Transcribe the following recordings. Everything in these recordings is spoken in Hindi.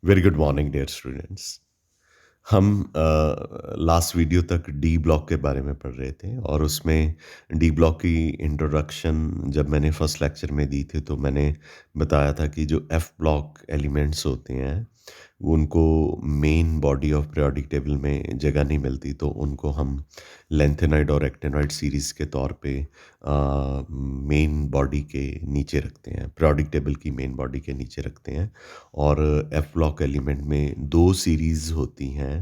Very good morning dear students. हम लास्ट वीडियो तक डी ब्लॉक के बारे में पढ़ रहे थे और उसमें डी ब्लॉक की इंट्रोडक्शन जब मैंने फर्स्ट लेक्चर में दी थी तो मैंने बताया था कि जो एफ ब्लॉक एलिमेंट्स होते हैं वो उनको main body of periodic table में जगह नहीं मिलती, तो उनको हम लेंथेनॉइड और एक्टेनॉइड सीरीज़ के तौर पे मेन बॉडी के नीचे रखते हैं, पीरियोडिक टेबल की मेन बॉडी के नीचे रखते हैं। और एफ ब्लॉक एलिमेंट में दो सीरीज़ होती हैं।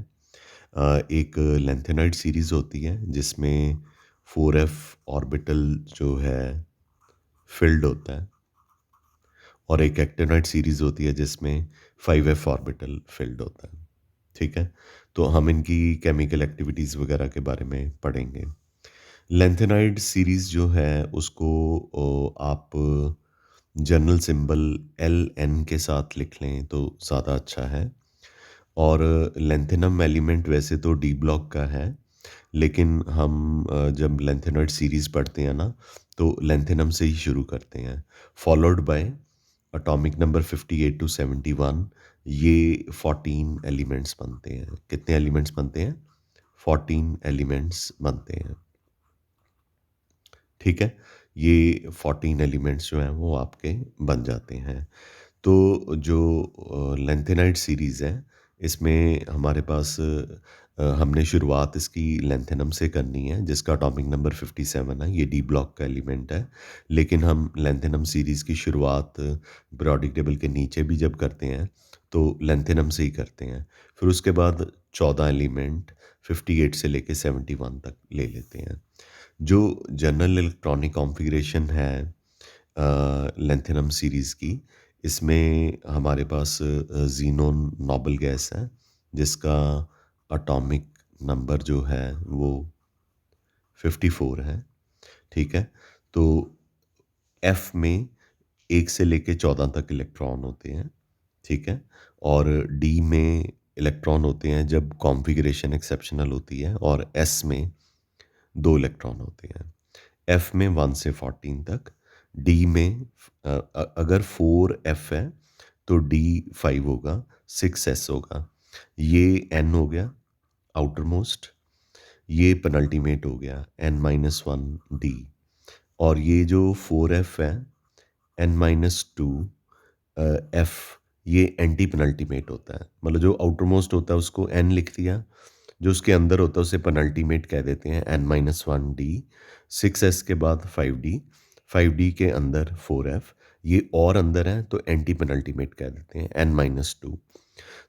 एक लेंथेनॉइड सीरीज़ होती है जिसमें 4f ऑर्बिटल जो है फिल्ड होता है, और एक एक्टेनॉइड सीरीज़ होती है जिसमें 5f ऑर्बिटल फिल्ड होता है। ठीक है, तो हम इनकी केमिकल एक्टिविटीज़ वगैरह के बारे में पढ़ेंगे। लेंथेनॉइड सीरीज़ जो है उसको आप जनरल सिंबल एल एन के साथ लिख लें तो ज़्यादा अच्छा है। और लेंथेनम एलिमेंट वैसे तो डी ब्लॉक का है, लेकिन हम जब लेंथेनॉइड सीरीज़ पढ़ते हैं ना तो लेंथेनम से ही शुरू करते हैं, followed by atomic number 58 to 71। ये 14 एलिमेंट्स बनते हैं। कितने एलिमेंट्स बनते हैं? 14 एलिमेंट्स बनते हैं। ठीक है, ये 14 एलिमेंट्स जो हैं वो आपके बन जाते हैं। तो जो लेंथेनाइड सीरीज़ है, इसमें हमारे पास हमने शुरुआत इसकी लेंथेनम से करनी है जिसका एटॉमिक नंबर 57 है। ये डी ब्लॉक का एलिमेंट है, लेकिन हम लेंथेनम सीरीज़ की शुरुआत पीरियोडिक टेबल के नीचे भी जब करते हैं तो लेंथेनम से ही करते हैं। फिर उसके बाद 14 एलिमेंट 58 से लेके 71 तक ले लेते हैं। जो जनरल इलेक्ट्रॉनिक कॉन्फ़िगरेशन है लेंथेनम सीरीज़ की, इसमें हमारे पास ज़ीनोन नोबल गैस है जिसका एटॉमिक नंबर जो है वो 54 है। ठीक है, तो एफ में 1 से लेके 14 तक इलेक्ट्रॉन होते हैं। ठीक है, और डी में इलेक्ट्रॉन होते हैं जब कॉन्फ़िगरेशन एक्सेप्शनल होती है, और एस में 2 इलेक्ट्रॉन होते हैं। एफ में 1 से 14 तक। डी में अगर 4f है तो डी 5 होगा, 6s होगा। ये n हो गया आउटर मोस्ट, ये पेनल्टीमेट हो गया n-1 डी। और ये जो 4f है n-2 एफ, ये एंटी पेनल्टीमेट होता है। मतलब जो आउटर मोस्ट होता है उसको n लिख दिया, जो उसके अंदर होता है उसे पेनल्टीमेट कह देते हैं n-1 डी। 6s के बाद 5d, 5d के अंदर 4f, ये और अंदर है तो एंटी पेनल्टीमेट कह देते हैं n-2।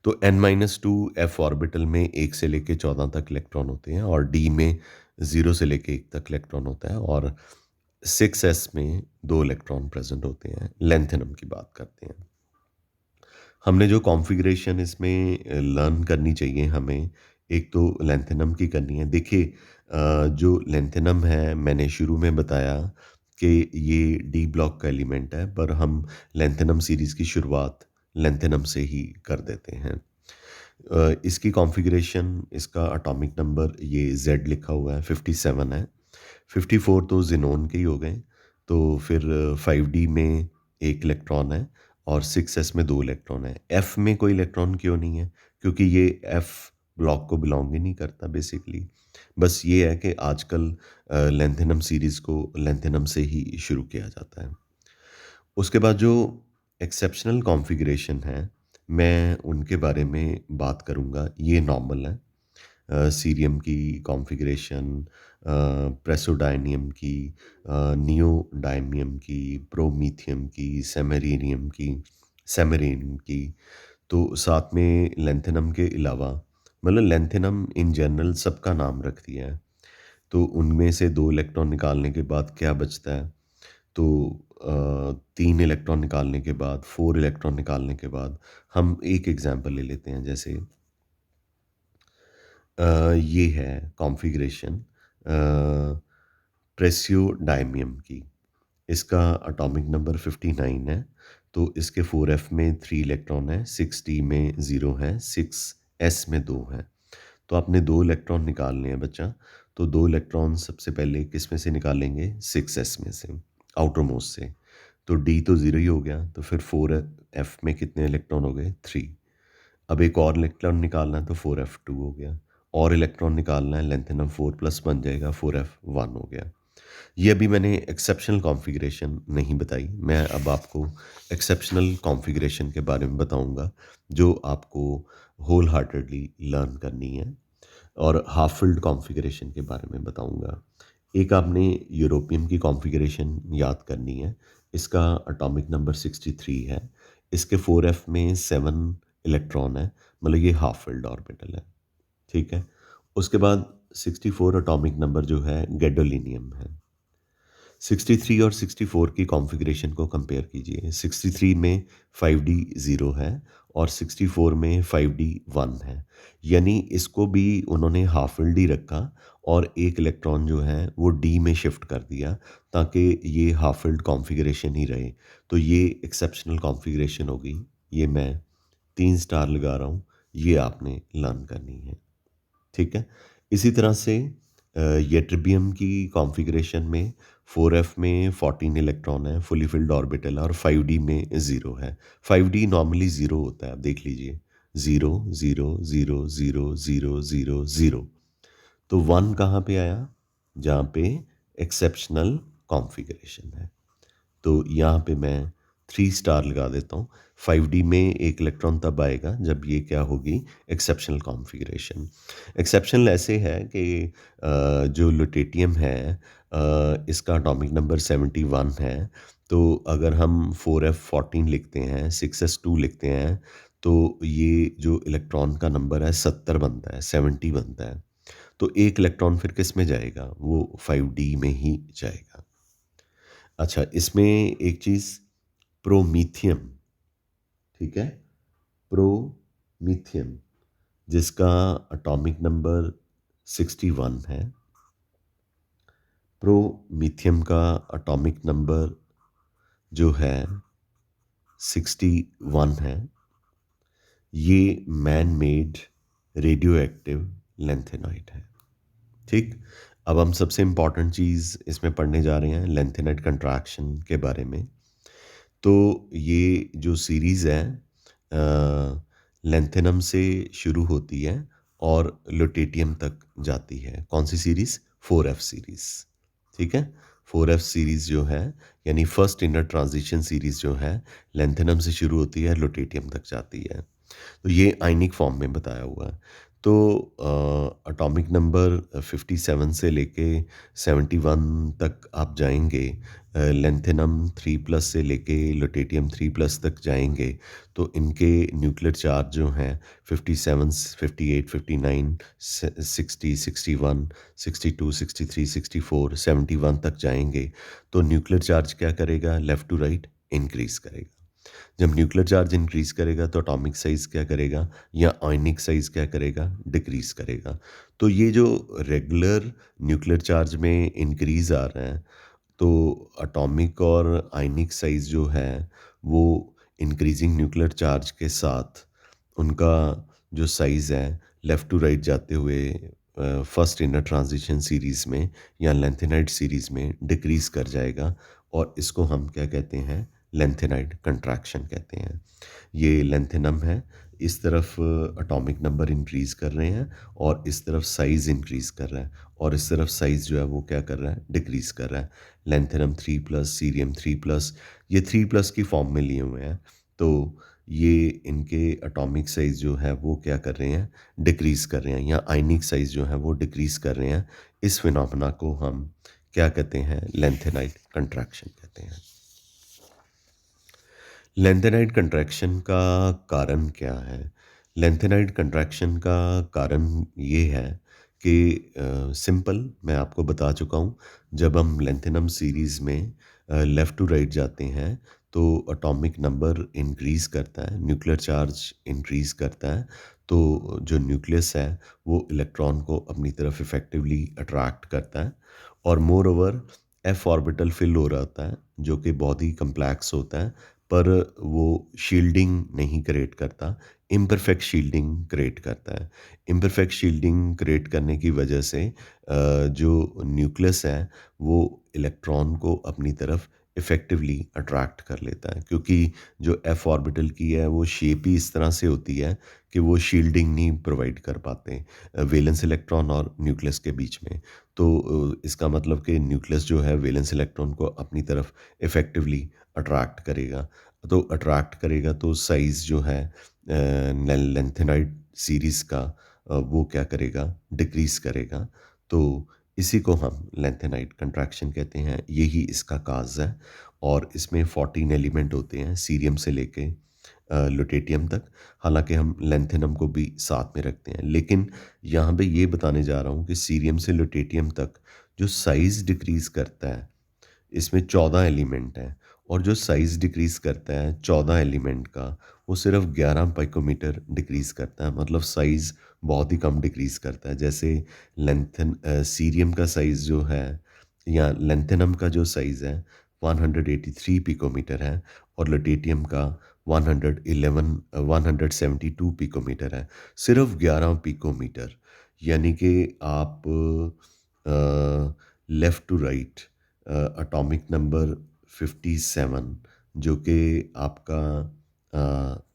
तो n-2 f ऑर्बिटल में 1 से लेके 14 तक इलेक्ट्रॉन होते हैं, और d में 0 से लेके 1 तक इलेक्ट्रॉन होता है, और 6s में 2 इलेक्ट्रॉन प्रेजेंट होते हैं। लेंथेनम की बात करते हैं। हमने जो कॉन्फ़िगरेशन इसमें लर्न करनी चाहिए हमें, एक तो लेंथेनम की करनी है। देखिए जो लेंथेनम है मैंने शुरू में बताया कि ये डी ब्लॉक का एलिमेंट है, पर हम लेंथेनम सीरीज़ की शुरुआत लेंथेनम से ही कर देते हैं। इसकी कॉन्फ़िगरेशन, इसका एटॉमिक नंबर ये Z लिखा हुआ है, 57 है। 54 तो ज़ेनॉन के ही हो गए, तो फिर 5d में 1 इलेक्ट्रॉन है और 6s में 2 इलेक्ट्रॉन है। f में कोई इलेक्ट्रॉन क्यों नहीं है? क्योंकि ये f ब्लॉक को बिलॉन्ग ही नहीं करता बेसिकली। बस ये है कि आजकल लेंथेनम सीरीज़ को लेंथेनम से ही शुरू किया जाता है। उसके बाद जो एक्सेप्शनल कॉन्फ़िगरेशन है, मैं उनके बारे में बात करूँगा। ये नॉर्मल है। सीरियम की कॉन्फ़िगरेशन, प्रेसोडायनियम की, नियोडायमियम की, प्रोमीथियम की, सेमेरेनियम की, तो साथ में लेंथेनम के अलावा, मतलब लेंथेनम इन जनरल सबका नाम रख दिया है। तो उनमें से 2 इलेक्ट्रॉन निकालने के बाद क्या बचता है? तो 3 इलेक्ट्रॉन निकालने के बाद, 4 इलेक्ट्रॉन निकालने के बाद, हम एक एग्ज़ाम्पल ले लेते हैं। जैसे ये है कॉन्फ़िगरेशन प्रेसियोडायमियम की। इसका एटॉमिक नंबर 59 है, तो इसके 4f में 3 इलेक्ट्रॉन है, 6d में 0 है, 6s में 2 है। तो आपने 2 इलेक्ट्रॉन निकालने हैं बच्चा, तो 2 इलेक्ट्रॉन सबसे पहले किस में से निकालेंगे? 6s में से, आउटर मोस्ट से। तो d तो 0 ही हो गया, तो फिर 4f में कितने इलेक्ट्रॉन हो गए? 3। अब एक और इलेक्ट्रॉन निकालना है तो 4f2 हो गया, और इलेक्ट्रॉन निकालना है लेंथेनम 4 प्लस बन जाएगा 4f1 हो गया। ये अभी मैंने एक्सेप्शनल कॉन्फ़िगरेशन नहीं बताई, मैं अब आपको एक्सेप्शनल कॉन्फ़िगरेशन के बारे में बताऊँगा, जो आपको व्होल हार्टेडली लर्न करनी है, और हाफ फ़िल्ड कॉन्फ़िगरेशन के बारे में बताऊँगा। एक आपने यूरोपियम की कॉन्फ़िगरेशन याद करनी है, इसका एटॉमिक नंबर 63 है, इसके 4f में 7 इलेक्ट्रॉन है, मतलब ये हाफ फ़िल्ड ऑर्बिटल है, ठीक है? उसके बाद 64 एटॉमिक नंबर जो है गैडोलिनियम है। 63 और 64 की कॉन्फ़िगरेशन को कंपेयर कीजिए। 63 में 5d 0 है और 64 में 5d 1 है। यानी इसको भी उन्होंने हाफ फ़िल्ड ही रखा और एक इलेक्ट्रॉन जो है वो d में शिफ्ट कर दिया, ताकि ये हाफ फ़िल्ड कॉन्फ़िगरेशन ही रहे। तो ये एक्सेप्शनल कॉन्फ़िगरेशन होगी। ये मैं 3 स्टार लगा रहा हूँ। ये आपने लर्न करनी है। ठीक है? इसी तरह से यट्रिबियम की कॉन्फ़िगरेशन में 4f में 14 इलेक्ट्रॉन है, फुली फ़िल्ड ऑर्बिटल है, और 5d में 0 है। 5d नॉर्मली 0 होता है, आप देख लीजिए। 0, 0, 0, 0, 0, 0, 0। तो 1 कहाँ पे आया? जहाँ पे एक्सेप्शनल कॉन्फ़िगरेशन है। तो यहाँ पे मैं 3 स्टार लगा देता हूँ। 5d में एक इलेक्ट्रॉन तब आएगा जब ये क्या होगी? Exceptional configuration. एक्सेप्शनल ऐसे है कि जो लुटेटियम है, इसका एटॉमिक नंबर 71 है। तो अगर हम 4f14 लिखते हैं, 6s2 लिखते हैं, तो ये जो इलेक्ट्रॉन का नंबर है 70 बनता है, 70 बनता है। तो एक इलेक्ट्रॉन फिर किस में जाएगा? वो 5d में ही जाएगा। अच्छा, इसमें एक चीज़, प्रोमीथियम, ठीक है? प्रोमीथियम, जिसका एटॉमिक नंबर 61 है। प्रोमीथियम का एटॉमिक नंबर जो है 61 है। ये man made radio active lanthanide है। ठीक? अब हम सबसे इम्पोर्टेंट चीज़ इसमें पढ़ने जा रहे हैं लैंथेनाइट कंट्रैक्शन के बारे में। तो ये जो सीरीज़ है लैंथेनम से शुरू होती है और लुटेटियम तक जाती है। कौन सी सीरीज़? 4f सीरीज़, ठीक है? 4f सीरीज़ जो है, यानी फर्स्ट इनर ट्रांजिशन सीरीज़ जो है, लैंथेनम से शुरू होती है, लुटेटियम तक जाती है। तो ये आयनिक फॉर्म में बताया हुआ है। तो एटॉमिक नंबर 57 से लेके 71 तक आप जाएँगे, लैंथेनम 3 प्लस से लेके लुटेटियम 3 प्लस तक जाएँगे, तो इनके न्यूक्लियर चार्ज जो हैं 57, 58, 59, 60, 61, 62, 63, 64, 71 तक जाएँगे, तो न्यूक्लियर चार्ज क्या करेगा? लेफ्ट टू राइट इंक्रीज़ करेगा। जब न्यूक्लियर चार्ज इंक्रीज करेगा तो एटॉमिक साइज क्या करेगा, या आयनिक साइज क्या करेगा? डिक्रीज करेगा। तो ये जो रेगुलर न्यूक्लियर चार्ज में इंक्रीज आ रहा है, तो एटॉमिक और आयनिक साइज जो है वो इंक्रीजिंग न्यूक्लियर चार्ज के साथ उनका जो साइज है लेफ्ट टू राइट जाते हुए फर्स्ट इनर ट्रांजिशन सीरीज में या लेंथेनाइड सीरीज में डिक्रीज कर जाएगा, और इसको हम क्या कहते हैं? लेंथेनाइड कंट्रैक्शन कहते हैं। ये लेंथेनम है, इस तरफ एटॉमिक नंबर इंक्रीज कर रहे हैं और इस तरफ साइज इंक्रीज कर रहा है, और इस तरफ साइज जो है वो क्या कर रहा है? डिक्रीज कर रहा है। लेंथेनम 3 प्लस, सीरियम 3 प्लस, ये 3 प्लस की फॉर्म में लिए हुए हैं। तो ये इनके एटॉमिक साइज जो है वो क्या कर रहे हैं? डिक्रीज कर रहे हैं, या आयनिक साइज जो है वो डिक्रीज कर रहे हैं। इस फिनोमेना को हम क्या कहते हैं? लेंथेनाइड कंट्रैक्शन कहते हैं। लेंथेनाइड कंट्रैक्शन का कारण क्या है? लेंथेनाइड कंट्रैक्शन का कारण ये है कि सिंपल मैं आपको बता चुका हूँ। जब हम लेंथेनम सीरीज़ में लेफ़्ट टू राइट जाते हैं, तो एटॉमिक नंबर इंक्रीज़ करता है, न्यूक्लियर चार्ज इंक्रीज़ करता है, तो जो न्यूक्लियस है वो इलेक्ट्रॉन को अपनी तरफ इफ़ेक्टिवली अट्रैक्ट करता है, और moreover F orbital fill हो रहा होता है, जो कि बहुत ही कम्प्लेक्स होता है, पर वो शील्डिंग नहीं क्रिएट करता, इम्परफेक्ट शील्डिंग क्रिएट करता है। इम्परफेक्ट शील्डिंग क्रिएट करने की वजह से जो न्यूक्लियस है वो इलेक्ट्रॉन को अपनी तरफ इफ़ेक्टिवली अट्रैक्ट कर लेता है, क्योंकि जो एफ ऑर्बिटल की है वो शेप ही इस तरह से होती है कि वो शील्डिंग नहीं प्रोवाइड कर पाते वैलेंस इलेक्ट्रॉन और न्यूक्लियस के बीच में। तो इसका मतलब कि न्यूक्लियस जो है वैलेंस इलेक्ट्रॉन को अपनी तरफ इफ़ेक्टिवली अट्रैक्ट करेगा। तो अट्रैक्ट करेगा तो साइज़ जो है लैंथेनाइड सीरीज़ का वो क्या करेगा, डिक्रीज़ करेगा। तो इसी को हम लैंथेनाइड कंट्रैक्शन कहते हैं, यही इसका काज़ है। और इसमें 14 एलिमेंट होते हैं सीरियम से लेके लुटेटियम तक। हालाँकि हम लैंथेनम को भी साथ में रखते हैं, लेकिन यहाँ पे ये बताने जा रहा हूँ कि सीरियम से लुटेटियम तक जो साइज़ डिक्रीज़ करता है, इसमें 14 एलिमेंट हैं, और जो साइज़ डिक्रीज़ करता है 14 एलिमेंट का, वो सिर्फ़ 11 पाइकोमीटर डिक्रीज़ करता है। मतलब साइज़ बहुत ही कम डिक्रीज़ करता है। जैसे सीरियम का साइज़ जो है या लैंथेनम का जो साइज़ है 183 पिकोमीटर है, और लुटेटियम का 172 पिकोमीटर है। सिर्फ़ 11 पिकोमीटर, यानी कि आप left to right atomic number 57 जो कि आपका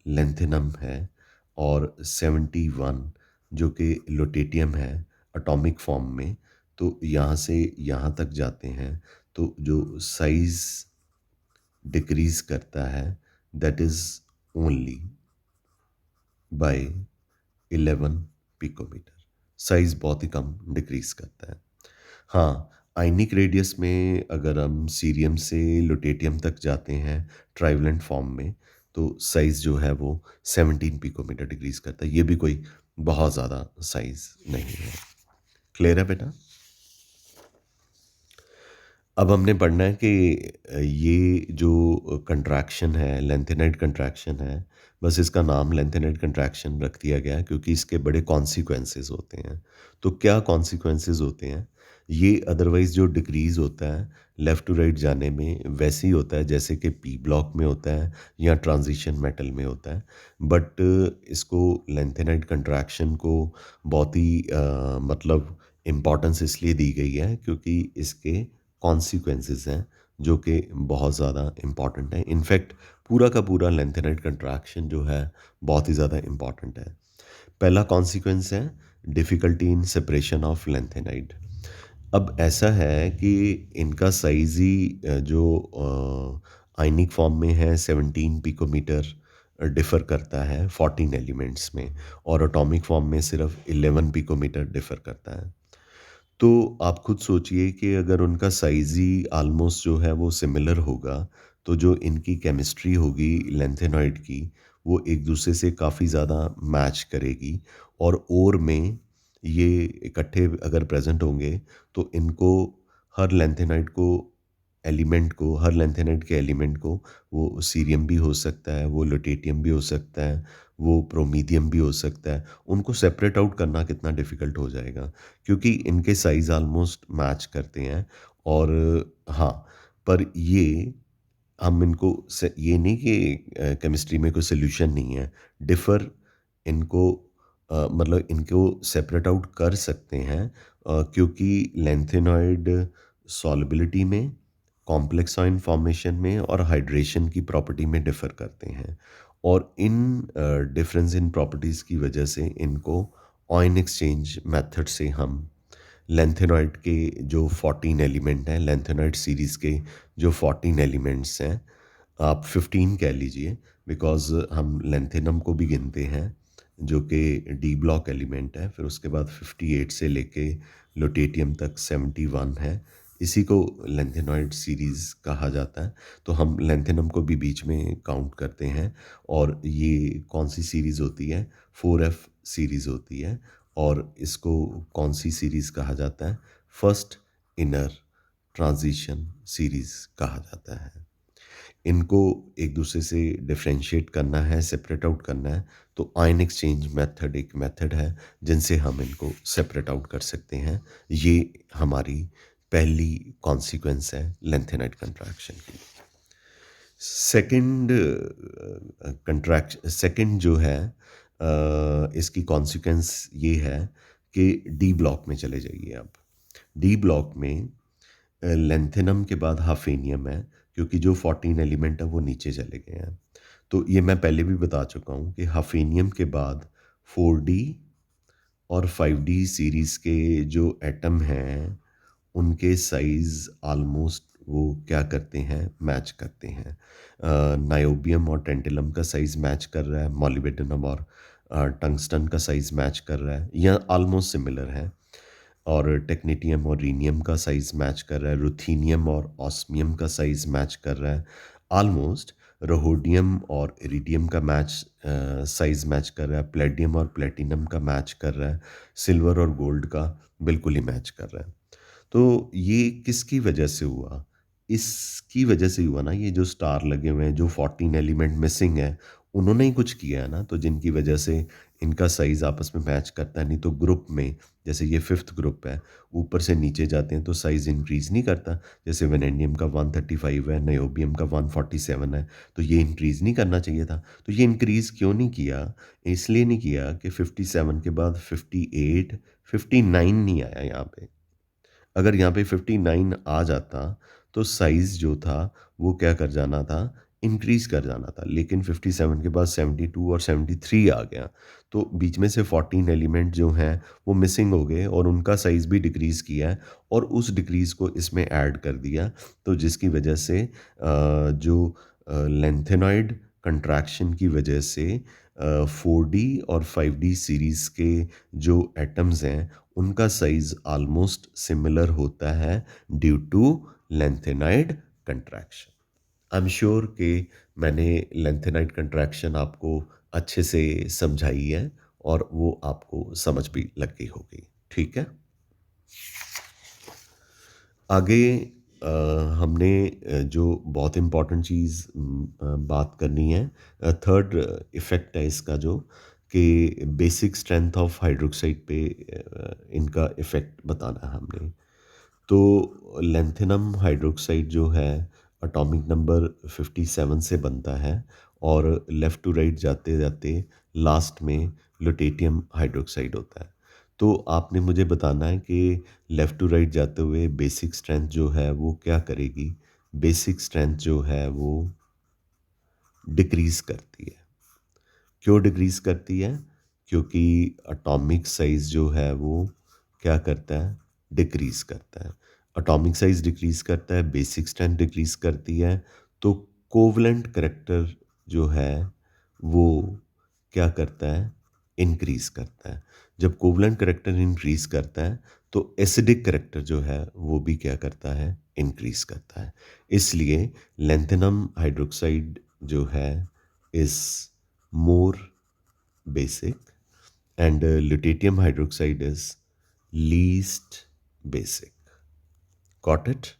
लेंथेनम है, और 71 जो कि लुटेटियम है एटॉमिक फॉर्म में। तो यहाँ से यहाँ तक जाते हैं, तो जो साइज़ डिक्रीज़ करता है that is only by 11 picometer. Size बहुत ही कम डिक्रीज़ करता है। हाँ, आयनिक रेडियस में अगर हम सीरियम से लुटेटियम तक जाते हैं ट्राइवेलेंट फॉर्म में, तो साइज़ जो है वो 17 पिकोमीटर डिक्रीज़ करता है। ये भी कोई बहुत ज़्यादा साइज़ नहीं है। क्लियर है बेटा? अब हमने पढ़ना है कि ये जो कंट्रैक्शन है, लेंथेनाइड कंट्रैक्शन है, बस इसका नाम लेंथेनाइड कंट्रैक्शन रख दिया गया है क्योंकि इसके बड़े कॉन्सिक्वेंसेस होते हैं। तो क्या कॉन्सिक्वेंसेस होते हैं? ये अदरवाइज़ जो डिक्रीज़ होता है लेफ़्ट टू राइट जाने में, वैसे ही होता है जैसे कि पी ब्लॉक में होता है या ट्रांज़िशन मेटल में होता है। बट इसको लेंथेनाइड कंट्रैक्शन को बहुत ही मतलब इम्पोर्टेंस इसलिए दी गई है क्योंकि इसके कॉन्सिक्वेंसेस हैं जो कि बहुत ज़्यादा इम्पॉर्टेंट हैं। इनफैक्ट पूरा का पूरा लेंथेनाइड कंट्रैक्शन जो है बहुत ही ज़्यादा इम्पॉर्टेंट है। पहला कॉन्सिक्वेंस है difficulty in separation of lanthanide. अब ऐसा है कि इनका साइज़ ही आयनिक फॉर्म में है 17 पिकोमीटर डिफ़र करता है 14 एलिमेंट्स में, और एटॉमिक फॉर्म में सिर्फ 11 पिकोमीटर डिफ़र करता है। तो आप खुद सोचिए कि अगर उनका साइज़ ही ऑलमोस्ट जो है वो सिमिलर होगा, तो जो इनकी केमिस्ट्री होगी लैंथेनॉइड की, वो एक दूसरे से काफ़ी ज़्यादा मैच करेगी, और ओर में ये इकट्ठे अगर प्रेज़ेंट होंगे, तो इनको हर लैंथेनाइड को हर लैंथेनाइड के एलिमेंट को वो सीरियम भी हो सकता है, वो लुटेटियम भी हो सकता है, वो प्रोमीथियम भी हो सकता है। उनको सेपरेट आउट करना कितना डिफ़िकल्ट हो जाएगा, क्योंकि इनके साइज़ ऑलमोस्ट मैच करते हैं। और हाँ, पर ये हम इनको ये नहीं कि केमिस्ट्री में कोई सॉल्यूशन नहीं है। डिफ़र इनको मतलब इनको सेपरेट आउट कर सकते हैं, क्योंकि लैंथेनॉइड सॉल्युबिलिटी में, कॉम्प्लेक्स आयन फॉर्मेशन में और हाइड्रेशन की प्रॉपर्टी में डिफ़र करते हैं। और इन डिफरेंस इन प्रॉपर्टीज़ की वजह से इनको आयन एक्सचेंज मेथड से हम लैंथेनॉइड के जो 14 एलिमेंट हैं, लैंथेनॉइड सीरीज़ के जो 14 एलिमेंट्स हैं, आप 15 कह लीजिए, बिकॉज़ हम लैंथेनम को भी गिनते हैं जो कि डी ब्लॉक एलिमेंट है, फिर उसके बाद 58 से लेके लुटेटियम तक 71 है। इसी को लैंथेनॉइड सीरीज़ कहा जाता है। तो हम लैंथेनम को भी बीच में काउंट करते हैं, और ये कौन-सी सीरीज़ होती है? 4F सीरीज़ होती है, और इसको कौन-सी सीरीज़ कहा जाता है? फर्स्ट इनर ट्रांज़िशन सीरीज़ कहा जाता है। इनको एक दूसरे से डिफरेंशिएट करना है, सेपरेट आउट करना है, तो आयन एक्सचेंज मेथड एक मेथड है जिनसे हम इनको सेपरेट आउट कर सकते हैं। ये हमारी पहली कॉन्सिक्वेंस है लैंथेनाइड कंट्रैक्शन की। सेकंड सेकंड जो है इसकी कॉन्सिक्वेंस ये है कि डी ब्लॉक में चले जाइए आप। डी ब्लॉक में लैंथेनम के बाद हाफेनियम है, क्योंकि जो 14 एलिमेंट है वो नीचे चले गए हैं। तो ये मैं पहले भी बता चुका हूँ कि हफेनियम के बाद 4D और 5D सीरीज़ के जो एटम हैं, उनके साइज़ ऑलमोस्ट वो क्या करते हैं, मैच करते हैं। नायोबियम और टेंटेलम का साइज़ मैच कर रहा है, मॉलिब्डेनम और टंगस्टन का साइज़ मैच कर रहा है, या ऑलमोस्ट सिमिलर है। और टेक्नीटियम और रीनियम का साइज़ मैच कर रहा है, रुथीनियम और ऑस्मियम का साइज़ मैच कर रहा है। ऑलमोस्ट रहोडियम और इरिडियम का साइज़ मैच कर रहा है, पैलेडियम और प्लैटिनम का मैच कर रहा है, सिल्वर और गोल्ड का बिल्कुल ही मैच कर रहा है। तो ये किसकी वजह से हुआ? इसकी वजह से हुआ ना, ये जो स्टार लगे हुए हैं, जो 14 एलिमेंट मिसिंग है, उन्होंने ही कुछ किया है ना, तो जिनकी वजह से इनका साइज़ आपस में मैच करता है। नहीं तो ग्रुप में, जैसे ये 5th ग्रुप है, ऊपर से नीचे जाते हैं तो साइज़ इंक्रीज़ नहीं करता। जैसे वेनेडियम का 135 है, नियोबियम का 147 है, तो ये इंक्रीज़ नहीं करना चाहिए था। तो ये इंक्रीज़ क्यों नहीं किया? इसलिए नहीं किया कि 57 के बाद 58, 59 नहीं आया यहाँ पे। अगर यहाँ पे 59 आ जाता, तो साइज़ जो था, वो क्या कर जाना था, इंक्रीज़ कर जाना था। लेकिन 57 के बाद 72 और 73 आ गया। तो बीच में से 14 एलिमेंट जो हैं, वो मिसिंग हो गए और उनका साइज़ भी डिक्रीज़ किया है और उस डिक्रीज़ को इसमें ऐड कर दिया। तो जिसकी वजह से जो लेंथेनॉइड कंट्रैक्शन की वजह से 4D और 5D सीरीज़ के जो एटम्स हैं, उनका साइज़ ऑलमोस्ट सिमिलर होता है due to lanthanide contraction. I am sure कि मैंने लेंथेनाइड कंट्रैक्शन आपको अच्छे से समझाई है और वो आपको समझ भी लग गई होगी। ठीक है? आगे अ, हमने जो बहुत इम्पोर्टेंट चीज़ बात करनी है, थर्ड इफ़ेक्ट है इसका, जो कि बेसिक स्ट्रेंथ ऑफ हाइड्रोक्साइड पे इनका इफ़ेक्ट बताना है हमने। तो लेंथेनम हाइड्रोक्साइड जो है, एटॉमिक नंबर 57 से बनता है और लेफ़्ट टू राइट जाते जाते लास्ट में लुटेटियम हाइड्रोक्साइड होता है। तो आपने मुझे बताना है कि लेफ़्ट टू राइट जाते हुए बेसिक स्ट्रेंथ जो है वो क्या करेगी? बेसिक स्ट्रेंथ जो है वो डिक्रीज़ करती है। क्यों डिक्रीज़ करती है? क्योंकि एटॉमिक साइज़ जो है वो क्या करता है? डिक्रीज़ करता है। एटॉमिक साइज़ डिक्रीज़ करता है, बेसिक स्ट्रेंथ डिक्रीज़ करती है, तो कोवलेंट करैक्टर जो है वो क्या करता है? इंक्रीज़ करता है। जब कोवलेंट करैक्टर इंक्रीज़ करता है, तो एसिडिक करैक्टर जो है वो भी क्या करता है? इंक्रीज़ करता है। इसलिए लैंथेनम हाइड्रोक्साइड जो है is more basic, and lutetium hydroxide is least basic. Got it?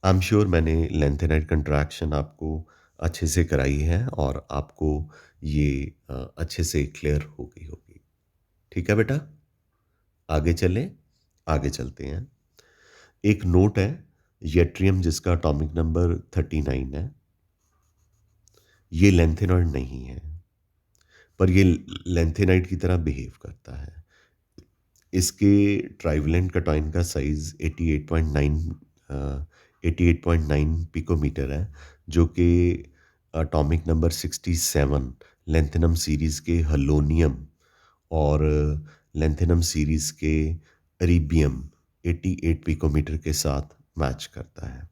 I'm sure मैंने lengthenite contraction आपको अच्छे से कराई है और आपको ये अच्छे से क्लियर हो गई होगी। ठीक है बेटा? आगे चलें? आगे चलते हैं। एक नोट है, यट्रियम जिसका एटॉमिक नंबर 39 है, ये लैंथेनॉइड नहीं है, पर ये लैंथेनाइड की तरह बिहेव करता है। इसके ट्राइवेलेंट कटायन का साइज़ 88.9 पिकोमीटर है, जो कि एटॉमिक नंबर 67 लैंथेनम सीरीज़ के हलोनियम और लैंथेनम सीरीज़ के अरीबियम 88 पिकोमीटर के साथ मैच करता है।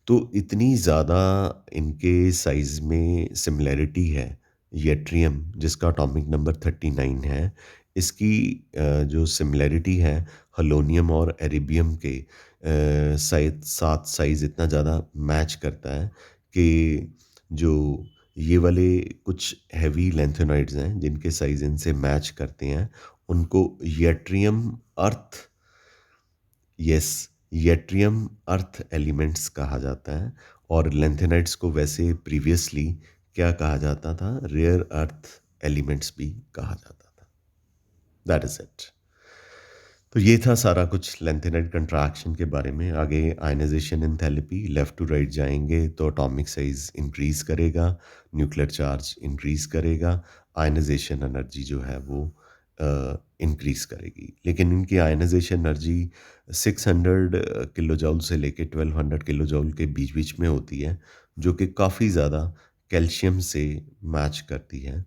तो इतनी ज़्यादा इनके साइज़ में सिमिलैरिटी है, यट्रियम जिसका एटॉमिक नंबर 39 है, इसकी जो सिमिलैरिटी है हलोनियम और एरिबियम के साथ साइज़ इतना ज़्यादा मैच करता है कि जो ये वाले कुछ हैवी लैंथेनॉइड्स हैं जिनके साइज़ इनसे मैच करते हैं, उनको यट्रियम अर्थ, यस, यट्रियम अर्थ एलिमेंट्स कहा जाता है। और लैंथेनाइड्स को वैसे प्रीवियसली क्या कहा जाता था? रेयर अर्थ एलिमेंट्स भी कहा जाता था। That is it. तो ये था सारा कुछ लैंथेनाइड कंट्रैक्शन के बारे में। आगे ionization enthalpy, left to right जाएंगे तो एटॉमिक साइज इंक्रीज करेगा, न्यूक्लियर चार्ज इंक्रीज करेगा, आयनाइजेशन एनर्जी जो है वो इंक्रीज़ करेगी। लेकिन इनकी आयनाइज़ेशन एनर्जी 600 किलो जूल से लेके 1200 किलो जूल के बीच-बीच में होती है, जो कि काफ़ी ज़्यादा कैल्शियम से मैच करती है।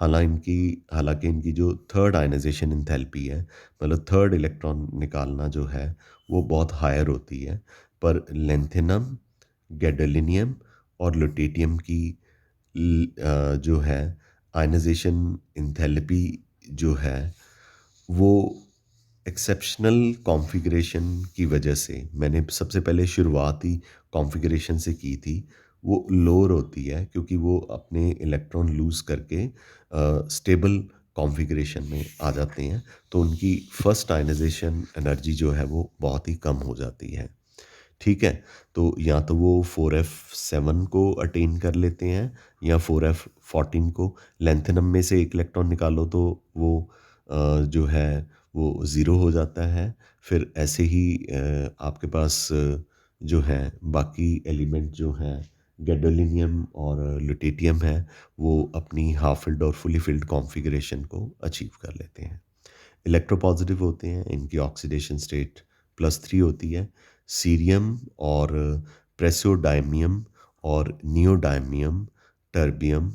हालाँकि इनकी जो थर्ड आयनाइज़ेशन एंथैल्पी है, मतलब थर्ड इलेक्ट्रॉन निकालना जो है, वो बहुत हायर होती है। पर लैंथेनम, गैडोलिनियम और लुटेटियम की जो है आयनाइज़ेशन एंथैल्पी जो है, वो एक्सेप्शनल कॉन्फ़िगरेशन की वजह से मैंने सबसे पहले शुरुआती कॉन्फ़िगरेशन से की थी, वो लोअर होती है क्योंकि वो अपने इलेक्ट्रॉन लूज़ करके स्टेबल कॉन्फ़िगरेशन में आ जाते हैं, तो उनकी फर्स्ट आयनाइज़ेशन एनर्जी जो है वो बहुत ही कम हो जाती है। ठीक है? तो या तो वो 4f7 को अटेन कर लेते हैं या 4f14 को। लैंथेनम में से 1 इलेक्ट्रॉन निकालो तो वो जो है वो 0 हो जाता है। फिर ऐसे ही आपके पास जो है बाकी एलिमेंट जो हैं गैडोलिनियम और ल्यूटेटियम है, वो अपनी हाफ फ़िल्ड और फुली फ़िल्ड कॉन्फ़िगरेशन को अचीव कर लेते हैं। इलेक्ट्रोपॉजिटिव होते हैं, इनकी ऑक्सीडेशन स्टेट +3 होती है। सीरियम और प्रेसियोडायमियम और नियोडायमियम, टर्बियम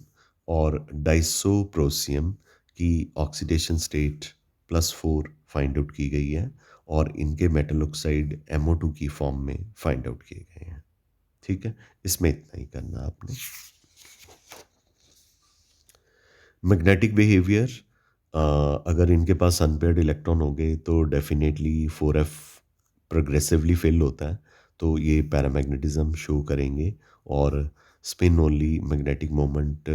और डाइसोप्रोसियम की ऑक्सीडेशन स्टेट +4 फाइंड आउट की गई है और इनके मेटल ऑक्साइड MO2 की फॉर्म में फाइंड आउट किए गए हैं। ठीक है? इसमें इतना ही करना आपने। मैग्नेटिक बिहेवियर, अगर इनके पास अनपेयर्ड इलेक्ट्रॉन होंगे तो डेफिनेटली 4f प्रोग्रेसिवली फेल होता है, तो ये पैरामैग्नेटिज्म शो करेंगे और स्पिन ओनली मैग्नेटिक मोमेंट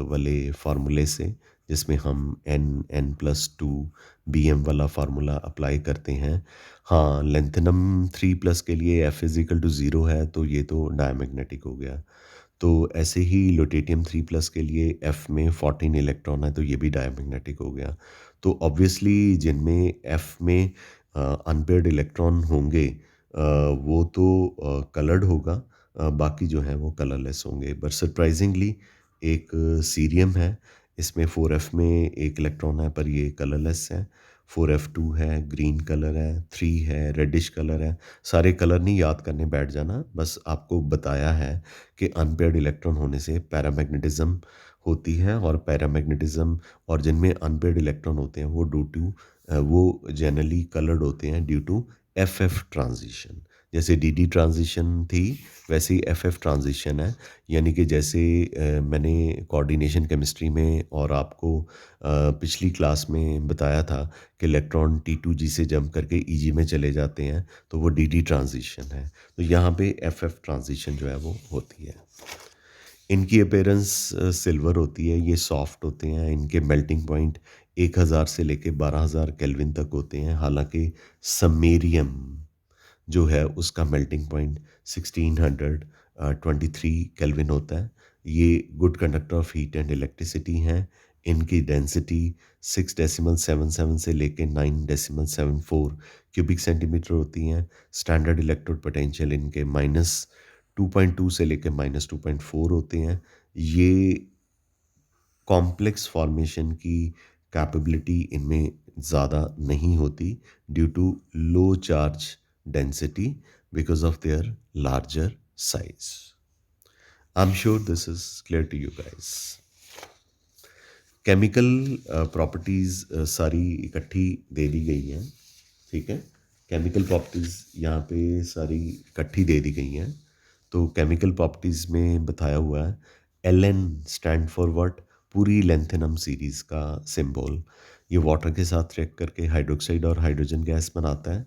वाले फार्मूले से, जिसमें हम n+2 bm वाला फार्मूला अप्लाई करते हैं। हाँ, लेंथेनम 3+ के लिए f इज इक्वल टू 0 है, तो ये तो डायमैग्नेटिक हो गया। तो ऐसे ही ल्यूटेटियम 3+ के लिए F में 14 इलेक्ट्रॉन है, तो ये भी डायमैग्नेटिक हो गया। तो ऑब्वियसली जिनमें F में अनपेयर्ड इलेक्ट्रॉन होंगे, वो तो कलर्ड होगा, बाकी जो है वो कलरलेस होंगे। बट सरप्राइजिंगली एक सीरियम है, इसमें 4f में एक इलेक्ट्रॉन है पर ये कलरलेस है। 4f2 है, ग्रीन कलर है, 3 है, रेडिश कलर है। सारे कलर नहीं याद करने बैठ जाना, बस आपको बताया है कि अनपेयर्ड इलेक्ट्रॉन होने से पैरामैग्नेटिज्म होती है और पैरामैग्नेटिज्म और जिनमें अनपेयर्ड इलेक्ट्रॉन होते हैं वो जनरली कलर्ड होते हैं ड्यू टू एफ ट्रांजिशन। जैसे डी ट्रांजिशन थी, वैसे ही एफ ट्रांजिशन है। यानी कि जैसे मैंने कोऑर्डिनेशन केमिस्ट्री में और आपको पिछली क्लास में बताया था कि इलेक्ट्रॉन T2G से जंप करके EG में चले जाते हैं, तो वो डी ट्रांजिशन है। तो यहाँ पे एफ ट्रांजिशन जो है वो होती है। इनकी अपीयरेंस सिल्वर होती है, ये सॉफ्ट होते हैं, इनके मेल्टिंग पॉइंट 1000 से लेके 12000 केल्विन तक होते हैं। हालांकि समैरियम जो है उसका मेल्टिंग पॉइंट 1623 केल्विन होता है। ये good conductor of heat and electricity हैं। इनकी डेंसिटी 6.77 से लेके 9.74 क्यूबिक सेंटीमीटर होती हैं। स्टैंडर्ड इलेक्ट्रोड पोटेंशियल इनके -2.2 से लेके -2.4 होते हैं। ये कॉम्प्लेक्स फॉर्मेशन की कैपेबिलिटी इनमें ज़्यादा नहीं होती due to low charge density because of their larger size. I am sure this is clear to you guys. Chemical properties सारी इकट्ठी दे दी गई हैं। ठीक है, केमिकल प्रॉपर्टीज़ यहाँ पे सारी इकट्ठी दे दी गई हैं। तो केमिकल प्रॉपर्टीज़ में बताया हुआ है Ln स्टैंड फॉर व्हाट, पूरी लेंथेनम सीरीज़ का सिंबल। ये वाटर के साथ रिएक्ट करके हाइड्रोक्साइड और हाइड्रोजन गैस बनाता है।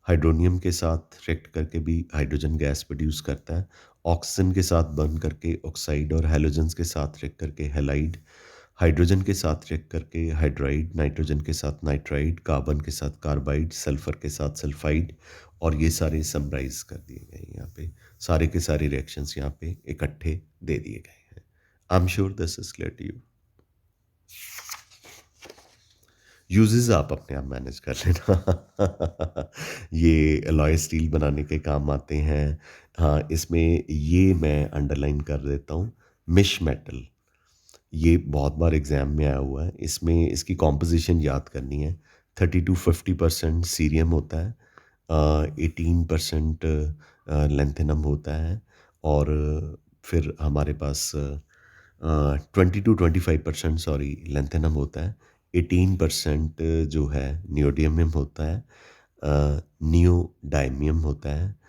हाइड्रोनियम के साथ रिएक्ट करके भी हाइड्रोजन गैस प्रोड्यूस करता है। ऑक्सीजन के साथ बर्न करके ऑक्साइड और हैलोजन्स के साथ रिएक्ट करके हैलाइड। हाइड्रोजन के साथ रिएक्ट करके हाइड्राइड, नाइट्रोजन के साथ नाइट्राइड, कार्बन के साथ कार्बाइड, सल्फर के साथ सल्फाइड। और ये सारे समराइज कर दिए गए हैं यहाँ पे। सारे के सारे रिएक्शंस यहाँ पे इकट्ठे दे दिए गए हैं। I am sure this is clear to you. Uses आप अपने आप मैनेज कर लेना। ये अलॉय स्टील बनाने के काम आते हैं। हाँ, इसमें ये मैं अंडरलाइन कर देता हूँ, मिश मेटल। ये बहुत बार एग्ज़ाम में आया हुआ है। इसमें इसकी कॉम्पोज़िशन याद करनी है। 30 टू 50% सीरियम होता है, 18% लैंथेनम होता है, और फिर हमारे पास 20 टू 25% सॉरी लैंथेनम होता है। 18% जो है नियोडिमियम होता है, नियोडायमियम होता है।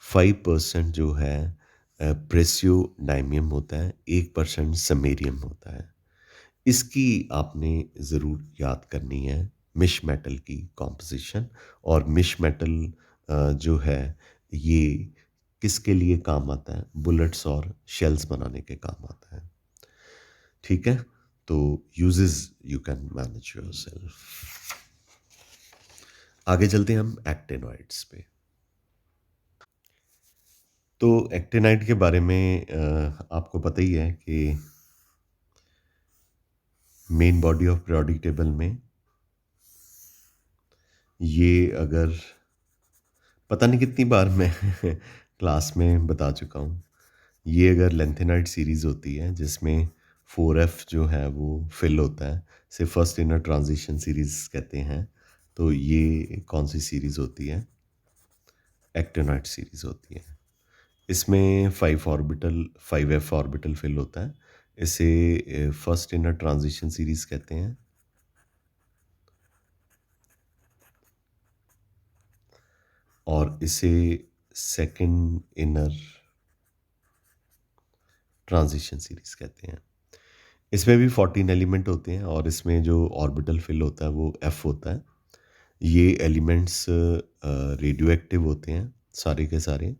5% जो है प्रेसियोडायमियम होता है। 1% समैरियम होता है। इसकी आपने ज़रूर याद करनी है, मिश मेटल की कॉम्पोजिशन। और मिश मेटल जो है ये किसके लिए काम आता है? बुलेट्स और शेल्स बनाने के काम आता है। ठीक है? तो uses you can manage yourself. आगे चलते हैं हम एक्टिनॉइड्स पे। तो एक्टिनाइड के बारे में आपको पता ही है कि main body of periodic table में ये, अगर पता नहीं कितनी बार मैं क्लास में बता चुका हूँ, ये अगर लेंथेनाइड सीरीज़ होती है जिसमें 4F जो है वो फिल होता है, से फर्स्ट इनर ट्रांजिशन सीरीज़ कहते हैं, तो ये कौन सी सीरीज़ होती है? एक्टिनाइड सीरीज़ होती है। इसमें 5F ऑर्बिटल फिल होता है। इसे फर्स्ट इनर ट्रांजिशन सीरीज़ कहते हैं। और इसे सेकंड इनर ट्रांजिशन सीरीज़ कहते हैं। इसमें भी 14 एलिमेंट होते हैं, और इसमें जो ऑर्बिटल फिल होता है वो एफ होता है। ये एलिमेंट्स रेडियो एक्टिव होते हैं सारे के सारे।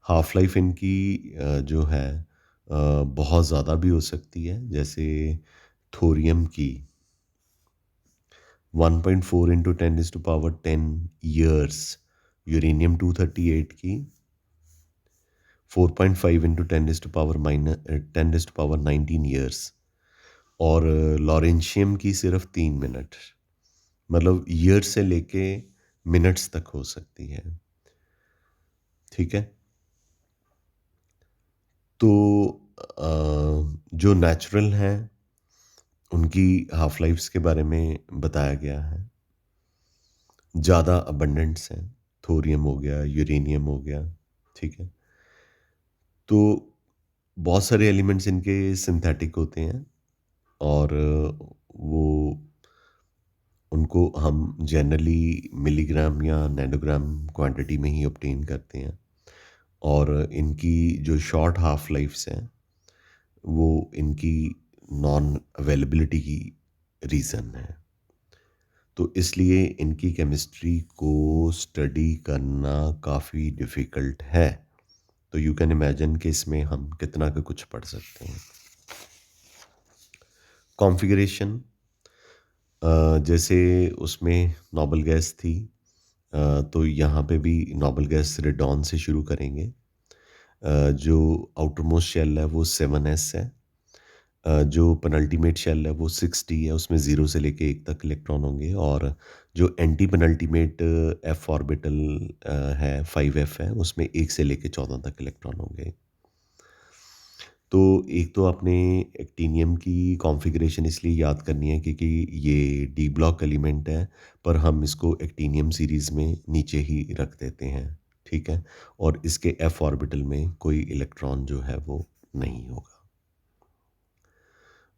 हाफ लाइफ इनकी जो है बहुत ज़्यादा भी हो सकती है, जैसे थोरियम की 1.4 इंटू 10⁻10 ईयर्स, यूरेनियम 238 की 4.5 इंटू 10⁻19 ईयर्स, और लॉरेंशियम की सिर्फ 3 मिनट। मतलब ईयर से लेके मिनट्स तक हो सकती है। ठीक है? तो जो नेचुरल हैं उनकी हाफ लाइफ्स के बारे में बताया गया है। ज़्यादा अबंडेंट्स हैं, थोरियम हो गया, यूरेनियम हो गया। ठीक है? तो बहुत सारे एलिमेंट्स इनके सिंथेटिक होते हैं, और वो उनको हम जनरली मिलीग्राम या नैनोग्राम क्वांटिटी में ही ऑब्टेन करते हैं। और इनकी जो शॉर्ट हाफ लाइफ्स हैं वो इनकी नॉन अवेलेबिलिटी की रीज़न है। तो इसलिए इनकी केमिस्ट्री को स्टडी करना काफ़ी डिफ़िकल्ट है। तो यू कैन इमेजिन कि इसमें हम कितना का कुछ पढ़ सकते हैं। कॉन्फ़िगरेशन, जैसे उसमें नोबल गैस थी, तो यहाँ पे भी नोबल गैस रेडॉन से शुरू करेंगे। जो आउटर मोस्ट शेल है वो 7s है। जो पेनल्टीमेट शेल है वो 6d है, उसमें 0 से लेके 1 तक इलेक्ट्रॉन होंगे। और जो एंटी पेनल्टीमेट एफ ऑर्बिटल है 5f है, उसमें 1 से लेके 14 तक इलेक्ट्रॉन होंगे। तो एक तो आपने एक्टिनियम की कॉन्फ़िगरेशन इसलिए याद करनी है क्योंकि ये डी ब्लॉक एलिमेंट है, पर हम इसको एक्टिनियम सीरीज़ में नीचे ही रख देते हैं। ठीक है? और इसके एफ ऑर्बिटल में कोई इलेक्ट्रॉन जो है वो नहीं होगा।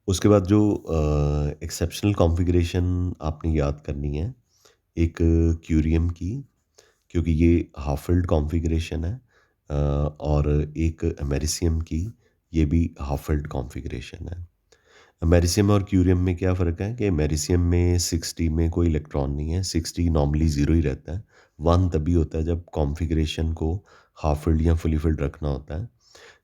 उसके बाद जो एक्सेप्शनल कॉन्फ़िगरेशन आपने याद करनी है, एक क्यूरियम की, क्योंकि ये हाफ फ़िल्ड कॉन्फ़िगरेशन है, और एक अमेरिसियम की, ये भी हाफ फ़िल्ड कॉन्फ़िगरेशन है। अमेरिसियम और क्यूरियम में क्या फ़र्क है कि अमेरिसियम में 6d में कोई इलेक्ट्रॉन नहीं है, 6d नॉर्मली 0 ही रहता है। 1 तभी होता है जब कॉन्फ़िगरेशन को हाफ फ़िल्ड या फुली फ़िल्ड रखना होता है।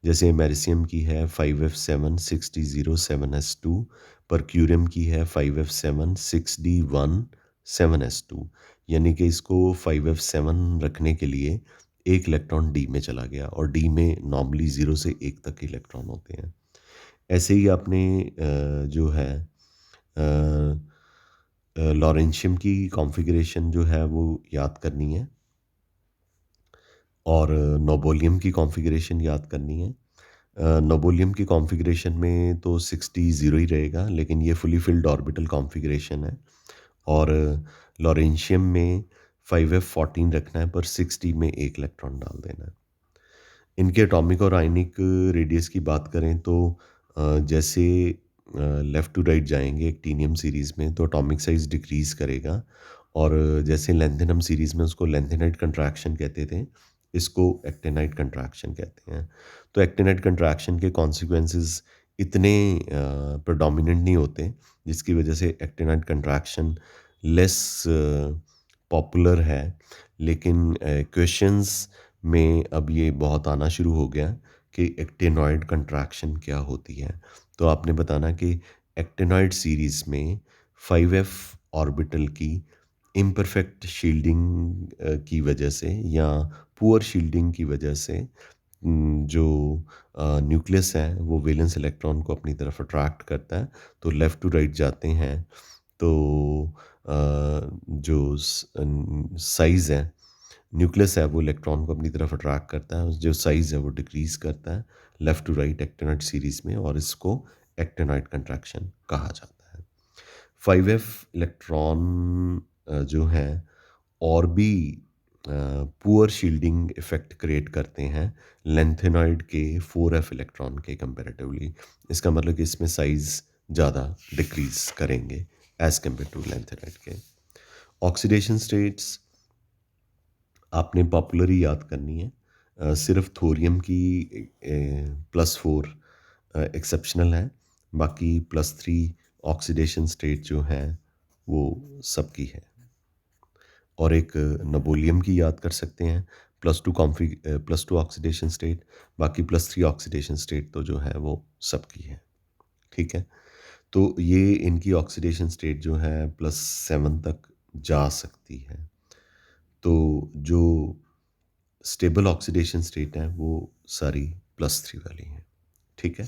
जैसे अमेरिसियम की है 5f7 6d0 7s2, पर क्यूरियम की है 5f7 6d1 7s2। यानी कि इसको 5f7 रखने के लिए एक इलेक्ट्रॉन डी में चला गया, और डी में नॉर्मली 0 से 1 तक के इलेक्ट्रॉन होते हैं। ऐसे ही आपने जो है लॉरेंशियम की कॉन्फ़िगरेशन जो है वो याद करनी है, और नोबोलियम की कॉन्फ़िगरेशन याद करनी है। नोबेलियम की कॉन्फ़िगरेशन में तो 60 ज़ीरो ही रहेगा, लेकिन ये फुली फ़िल्ड ऑर्बिटल कॉन्फ़िगरेशन है। और लॉरेंशियम में 5f14 रखना है, पर 60 में 1 इलेक्ट्रॉन डाल देना है। इनके एटॉमिक और आयनिक रेडियस की बात करें तो जैसे लेफ़्ट टू राइट जाएँगे एक्टिनियम सीरीज़ में तो एटॉमिक साइज़ डिक्रीज़ करेगा, और जैसे लेंथेनम सीरीज़ में उसको लेंथेनाइट कंट्रैक्शन कहते थे, इसको एक्टिनाइट कंट्रैक्शन कहते हैं। तो एक्टिनाइट कंट्रैक्शन के कॉन्सिक्वेंसेस इतने प्रेडोमिनेंट नहीं होते, जिसकी वजह से एक्टिनाइट कंट्रैक्शन लेस पॉपुलर है। लेकिन क्वेश्चंस में अब ये बहुत आना शुरू हो गया कि एक्टिनॉइड कंट्रैक्शन क्या होती है। तो आपने बताना कि एक्टिनॉइड सीरीज़ में 5f ऑर्बिटल की इम्परफेक्ट शील्डिंग की वजह से या पुअर शील्डिंग की वजह से जो न्यूक्लियस है वो वैलेंस इलेक्ट्रॉन को अपनी तरफ अट्रैक्ट करता है, तो लेफ़्ट टू राइट जाते हैं तो जो साइज़ है, न्यूक्लियस है वो इलेक्ट्रॉन को अपनी तरफ अट्रैक्ट करता है, जो साइज़ है वो डिक्रीज़ करता है left to right actinide series में, और इसको एक्टिनाइड कंट्रैक्शन कहा जाता है। 5f इलेक्ट्रॉन जो हैं और भी पुअर शील्डिंग इफ़ेक्ट क्रिएट करते हैं लेंथेनॉइड के 4f इलेक्ट्रॉन के कंपैरेटिवली। इसका मतलब कि इसमें साइज़ ज़्यादा डिक्रीज़ करेंगे एज़ कम्पेयर टू लेंथेनॉइड के। ऑक्सीडेशन स्टेट्स आपने पॉपुलर याद करनी है। सिर्फ थोरियम की +4 एक्सेप्शनल है, बाकी +3 ऑक्सीडेशन स्टेट जो है वो सबकी है। और एक नोबेलियम की याद कर सकते हैं, +2 ऑक्सीडेशन स्टेट, बाकी +3 ऑक्सीडेशन स्टेट तो जो है वो सबकी है। ठीक है, तो ये इनकी ऑक्सीडेशन स्टेट जो है +7 तक जा सकती है। तो जो स्टेबल ऑक्सीडेशन स्टेट है वो सारी +3 वाली हैं। ठीक है।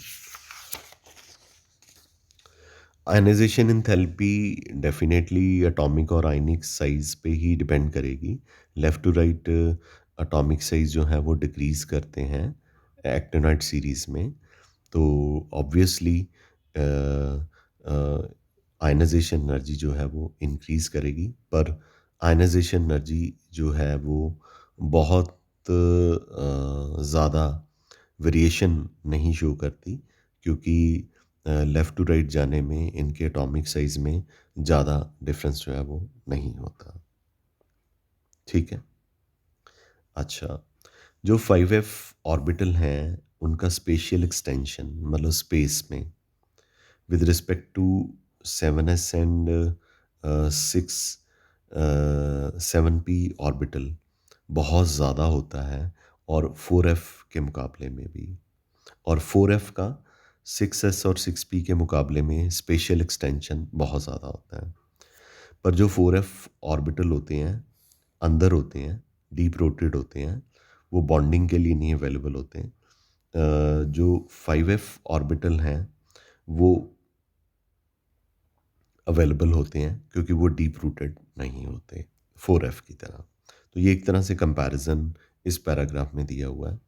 आयनाइजेशन एंथैल्पी डेफिनेटली एटॉमिक और आयनिक साइज पे ही डिपेंड करेगी। Left to right atomic size जो है वो डिक्रीज़ करते हैं एक्टिनाइड सीरीज़ में। तो ऑब्वियसली आयनाइजेशन एनर्जी जो है वो इंक्रीज़ करेगी, पर आयनाइजेशन एनर्जी जो है वो बहुत ज़्यादा वेरिएशन नहीं शो करती, क्योंकि लेफ़्ट टू राइट जाने में इनके एटॉमिक साइज़ में ज़्यादा डिफरेंस जो है वो नहीं होता। ठीक है। अच्छा, जो 5f ऑर्बिटल हैं उनका स्पेशियल एक्सटेंशन मतलब स्पेस में with respect to 7s and 6 7p orbital बहुत ज़्यादा होता है, और 4f के मुकाबले में भी। और 4f का 6s और 6p के मुकाबले में स्पेशल एक्सटेंशन बहुत ज़्यादा होता है। पर जो 4f ऑर्बिटल होते हैं अंदर होते हैं, डीप रोटेड होते हैं, वो बॉन्डिंग के लिए नहीं अवेलेबल होते हैं। जो 5f ऑर्बिटल हैं वो अवेलेबल होते हैं, क्योंकि वो डीप रूटेड नहीं होते 4f की तरह। तो ये एक तरह से कंपैरिजन इस पैराग्राफ में दिया हुआ है।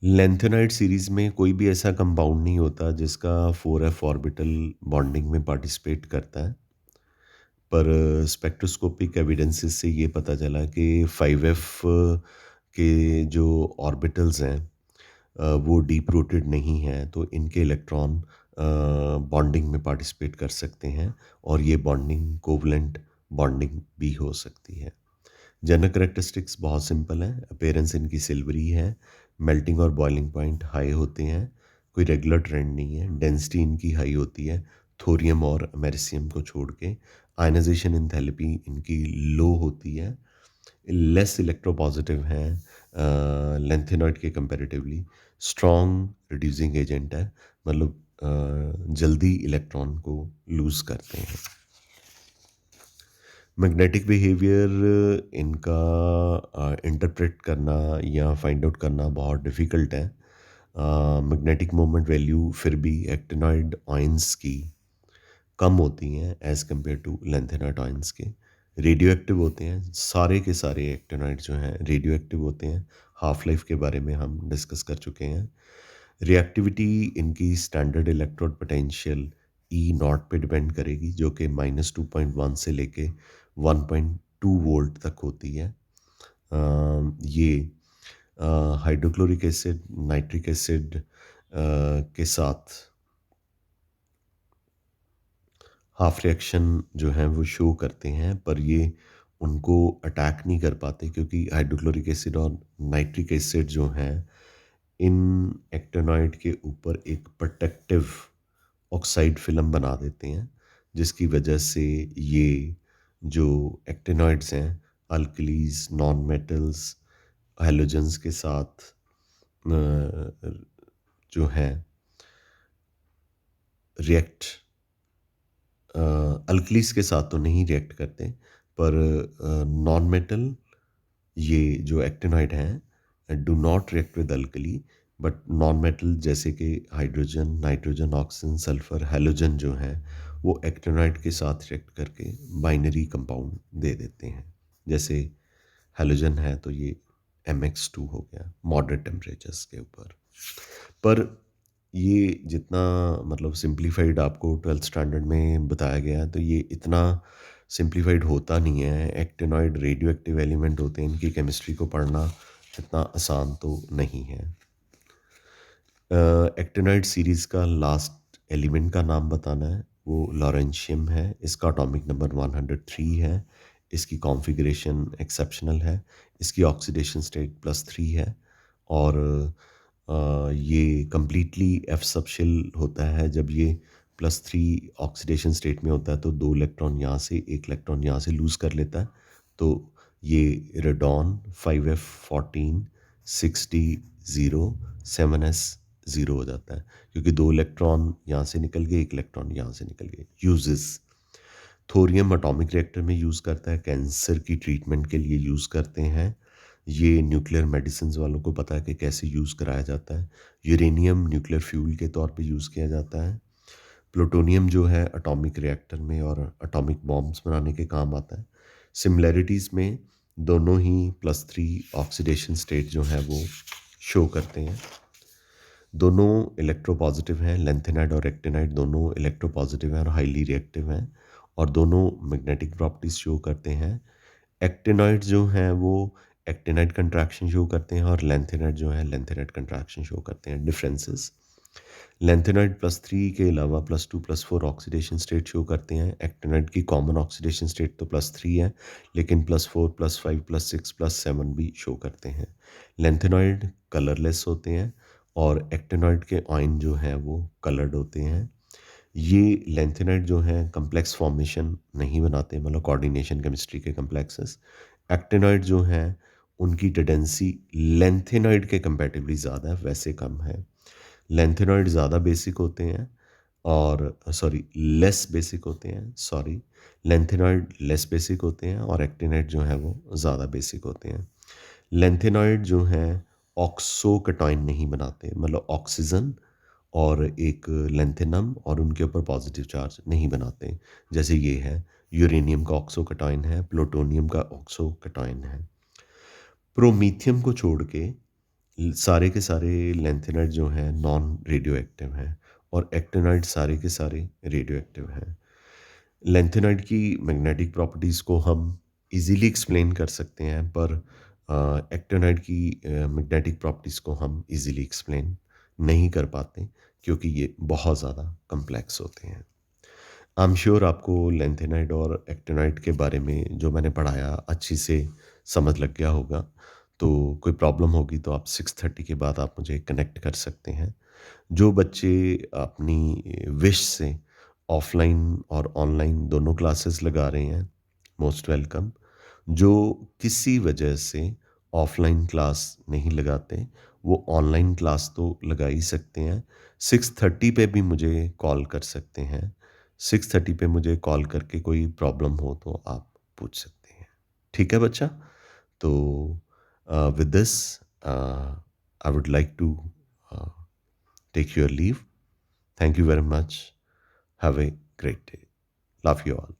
लेंथेनाइड सीरीज में कोई भी ऐसा कंपाउंड नहीं होता जिसका 4f ऑर्बिटल बॉन्डिंग में पार्टिसिपेट करता है, पर स्पेक्ट्रोस्कोपिक एविडेंसेस से ये पता चला कि 5f के जो ऑर्बिटल्स हैं वो डीप रूटेड नहीं है, तो इनके इलेक्ट्रॉन बॉन्डिंग में पार्टिसिपेट कर सकते हैं, और ये बॉन्डिंग कोवलेंट बॉन्डिंग भी हो सकती है। जनरल करैक्टरिस्टिक्स बहुत सिंपल है, अपीयरेंस इनकी सिल्वरी है, मेल्टिंग और बॉइलिंग पॉइंट हाई होते हैं, कोई रेगुलर ट्रेंड नहीं है, डेंसिटी इनकी हाई होती है थोरियम और अमेरिसियम को छोड़ के, आयनाइजेशन एंथैल्पी इनकी लो होती है, लेस इलेक्ट्रोपॉजिटिव हैं लेंथेनॉइड के कंपैरेटिवली, स्ट्रॉन्ग रिड्यूसिंग एजेंट है, मतलब जल्दी इलेक्ट्रॉन को लूज़ करते हैं। मैग्नेटिक बिहेवियर इनका इंटरप्रेट करना या फाइंड आउट करना बहुत डिफ़िकल्ट है। मैग्नेटिक मोमेंट वैल्यू फिर भी एक्टिनॉइड आयंस की कम होती हैं as compare to lanthanoid ions के, रेडियो एक्टिव होते हैं, सारे के सारे एक्टिनॉइड जो हैं रेडियो एक्टिव होते हैं। हाफ लाइफ के बारे में हम डिस्कस कर चुके हैं। रिएक्टिविटी इनकी standard electrode potential E not पे डिपेंड करेगी, जो कि -2.1 से लेके 1.2 वोल्ट तक होती है। ये हाइड्रोक्लोरिक एसिड, नाइट्रिक एसिड के साथ हाफ रिएक्शन जो है वो शो करते हैं, पर ये उनको अटैक नहीं कर पाते, क्योंकि हाइड्रोक्लोरिक एसिड और नाइट्रिक एसिड जो हैं इन एक्टिनॉइड के ऊपर एक प्रोटेक्टिव ऑक्साइड फिल्म बना देते हैं, जिसकी वजह से ये जो एक्टिनॉइड्स हैं अल्कलीज, नॉन मेटल्स, हैलोजेंस के साथ जो है रिएक्ट, अल्कलीज के साथ तो नहीं रिएक्ट करते, पर नॉन मेटल ये जो एक्टिनॉइड हैं do not react with alkali, but non metal जैसे कि hydrogen, nitrogen, oxygen, sulphur, halogen जो है वो एक्टिनॉइड के साथ रिएक्ट करके बाइनरी कंपाउंड दे देते हैं। जैसे हैलोजन है तो ये MX2 हो गया मॉडरेट टेम्परेचर्स के ऊपर। पर ये जितना मतलब सिंप्लीफाइड आपको 12th स्टैंडर्ड में बताया गया है, तो ये इतना सिंप्लीफाइड होता नहीं है। एक्टिनॉइड रेडियो एक्टिव एलिमेंट होते हैं, इनकी केमिस्ट्री को पढ़ना इतना आसान तो नहीं है। एक्टिनॉइड सीरीज़ का लास्ट एलिमेंट का नाम बताना है, वो लॉरेंशियम है। इसका एटॉमिक नंबर 103 है। इसकी कॉन्फ़िगरेशन एक्सेप्शनल है। इसकी ऑक्सीडेशन स्टेट +3 है, और ये कम्प्लीटली एफ सबशेल होता है। जब ये +3 ऑक्सीडेशन स्टेट में होता है तो 2 इलेक्ट्रॉन यहाँ से, 1 इलेक्ट्रॉन यहाँ से लूज़ कर लेता है, तो ये रेडॉन 5f14 60 0 7s0 हो जाता है, क्योंकि 2 इलेक्ट्रॉन यहाँ से निकल गए, 1 इलेक्ट्रॉन यहाँ से निकल गए। यूजेस: थोरियम एटॉमिक रिएक्टर में यूज़ करता है, कैंसर की ट्रीटमेंट के लिए यूज़ करते हैं। ये न्यूक्लियर मेडिसिन्स वालों को पता है कि कैसे यूज़ कराया जाता है। यूरेनियम न्यूक्लियर फ्यूल के तौर पे यूज़ किया जाता है। प्लूटोनियम जो है एटॉमिक रिएक्टर में और एटॉमिक बॉम्ब्स बनाने के काम आता है। सिमिलैरिटीज़ में दोनों ही +3 ऑक्सीडेशन स्टेट जो है वो शो करते हैं। दोनों इलेक्ट्रोपॉजिटिव हैं, लेंथेनाइड और एक्टिनाइड दोनों इलेक्ट्रोपॉजिटिव हैं और हाईली रिएक्टिव हैं, और दोनों मैग्नेटिक प्रॉपर्टीज शो करते हैं। एक्टिनॉइड जो हैं वो एक्टिनाइड कंट्रैक्शन शो करते हैं, और लेंथेनाइड जो है लेंथेनाइड कंट्रैक्शन शो करते हैं। डिफरेंसेस: लेंथेनाइड +3 के अलावा +2 +4 ऑक्सीडेशन स्टेट शो करते हैं। एक्टिनाइड की कॉमन ऑक्सीडेशन स्टेट तो +3 है, लेकिन +4 +5 +6 +7 भी शो करते हैं। लेंथेनॉइड कलरलेस होते हैं, और एक्टिनॉइड के आयन जो हैं वो कलर्ड होते हैं। ये लेंथेनाइड जो हैं कम्प्लेक्स फॉर्मेशन नहीं बनाते, मतलब कोऑर्डिनेशन केमिस्ट्री के कम्प्लेक्सेस। एक्टिनॉइड जो हैं उनकी टेंडेंसी लेंथेनॉइड के कंपैरेटिवली ज़्यादा है, वैसे कम है। लेंथेनॉइड ज़्यादा बेसिक होते हैं, और सॉरी लेस बेसिक होते हैं, सॉरी लेंथेनॉइड लेस बेसिक होते हैं, और एक्टिनाइड जो है वो ज़्यादा बेसिक होते हैं। लेंथेनॉइड जो हैं ऑक्सो कटाइन नहीं बनाते, मतलब ऑक्सीजन और एक लेंथेनम और उनके ऊपर पॉजिटिव चार्ज नहीं बनाते, जैसे ये है। यूरेनियम का ऑक्सो कटाइन है, प्लूटोनियम का ऑक्सो कटाइन है। प्रोमीथियम को छोड़ के सारे के सारे लेंथेनाइड जो हैं नॉन रेडियो एक्टिव हैं, और एक्टिनाइड सारे के सारे रेडियो एक्टिव हैं। लेंथेनाइड की मैग्नेटिक प्रॉपर्टीज़ को हम इजीली एक्सप्लेन कर सकते हैं, पर एक्टिनाइड की मैग्नेटिक प्रॉपर्टीज़ को हम इजीली एक्सप्लेन नहीं कर पाते, क्योंकि ये बहुत ज़्यादा कम्प्लेक्स होते हैं। आई एम श्योर आपको लेंथेनाइड और एक्टिनाइड के बारे में जो मैंने पढ़ाया अच्छी से समझ लग गया होगा। तो कोई प्रॉब्लम होगी तो आप 6:30 के बाद आप मुझे कनेक्ट कर सकते हैं। जो बच्चे अपनी विश से ऑफलाइन और ऑनलाइन दोनों क्लासेस लगा रहे हैं, मोस्ट वेलकम। जो किसी वजह से ऑफलाइन क्लास नहीं लगाते, वो ऑनलाइन क्लास तो लगा ही सकते हैं। 6:30 पे भी मुझे कॉल कर सकते हैं। 6:30 पे मुझे कॉल करके कोई प्रॉब्लम हो तो आप पूछ सकते हैं। ठीक है बच्चा? तो with this I would like to take your leave. Thank you very much. Have a great day. Love you all.